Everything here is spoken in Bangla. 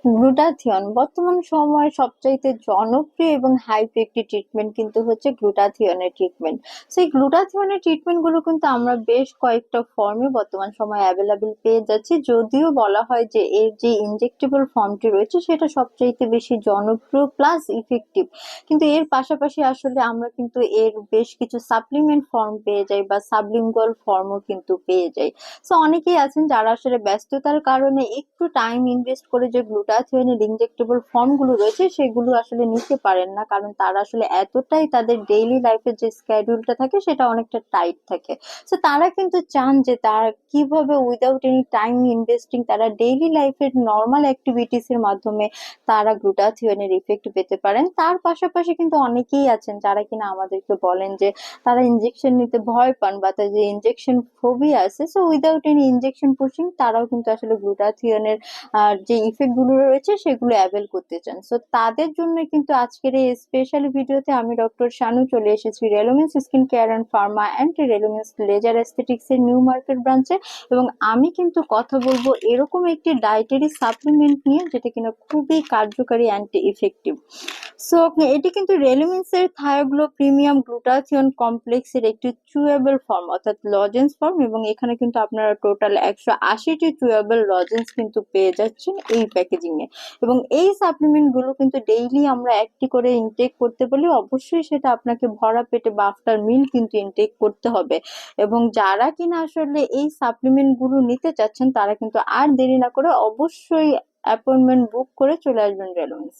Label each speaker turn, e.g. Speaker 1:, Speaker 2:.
Speaker 1: গ্লুটাথিয়ন বর্তমান সময়ে সবচাইতে জনপ্রিয় এবং হাইপ একটি ট্রিটমেন্ট কিন্তু হচ্ছে গ্লুটাথিয়নের ট্রিটমেন্ট। সেই গ্লুটাথিয়নের ট্রিটমেন্ট গুলো কিন্তু আমরা বেশ কয়েকটা ফর্মে বর্তমান সময়ে অ্যাভেলেবল পেয়ে যাচ্ছি, যদিও বলা হয় যে এর যে ইনজেক্টেবল ফর্মটি রয়েছে সেটা সবচাইতে বেশি জনপ্রিয় প্লাস ইফেক্টিভ। কিন্তু এর পাশাপাশি আসলে আমরা কিন্তু এর বেশ কিছু সাপ্লিমেন্ট ফর্ম পেয়ে যাই বা সাবলিঙ্গুয়াল ফর্মও কিন্তু পেয়ে যাই। সো অনেকেই আছেন যারা আসলে ব্যস্ততার কারণে একটু টাইম ইনভেস্ট করে যে গ্লুটাথিয়নের ইনজেক্টেবল ফর্ম গুলো রয়েছে সেগুলো আসলে নিতে পারেন না, কারণ তারা আসলে এতটাই তাদের ডেইলি লাইফের যে স্কেডিউলটা থাকে সেটা অনেকটা টাইট থাকে। সো তারা কিন্তু চান যে তারা কিভাবে উইদাউট এনি টাইম ইনভেস্টিং তারা ডেইলি লাইফের নর্মাল অ্যাক্টিভিটিস এর মাধ্যমে তারা গ্লুটাথিয়নের ইফেক্ট পেতে পারেন। তার পাশাপাশি কিন্তু অনেকেই আছেন যারা কিনা আমাদেরকে বলেন যে তারা ইনজেকশন নিতে ভয় পান বা তাদের ইনজেকশন ফোবিয়া আছে। So without any injection pushing তারাও কিন্তু আসলে গ্লুটাথিয়নের যে ইফেক্ট গুলো রয়েছে সেগুলো অ্যাভেল করতে চান। সো তাদের জন্য কিন্তু আজকের এই স্পেশাল ভিডিওতে আমি ডক্টর শানু চলে এসেছি Relomens skin care and pharma and Relomens laser aesthetics এর নিউ মার্কেট ব্রাঞ্চে। এবং আমি কিন্তু কথা বলবো এরকম একটি ডায়েটারি সাপ্লিমেন্ট নিয়ে যেটা কিনা খুবই কার্যকারী অ্যান্টি ইফেক্টিভ। সো এটি কিন্তু রেলিমিন্স এর থায়োগ্লো প্রিমিয়াম গ্লুটাথিয়ন কমপ্লেক্স এর একটি চুয়েবল ফর্ম অর্থাৎ লজেন্স ফর্ম, এবং এখানে কিন্তু আপনারা টোটাল 180টি চুয়েবল লজেন্স কিন্তু পেয়ে যাচ্ছেন এই প্যাকেজিং এ। এবং এই সাপ্লিমেন্ট গুলো কিন্তু ডেইলি আমরা একটি করে ইনটেক করতে বলি, অবশ্যই সেটা আপনাকে ভরা পেটে বা আফটার মিল কিন্তু ইনটেক করতে হবে। এবং যারা কিনা আসলে এই সাপ্লিমেন্ট গুলো নিতে চাচ্ছেন তারা কিন্তু আর দেরি না করে অবশ্যই অ্যাপয়েন্টমেন্ট বুক করে চলে আসবেন রেলুন্স।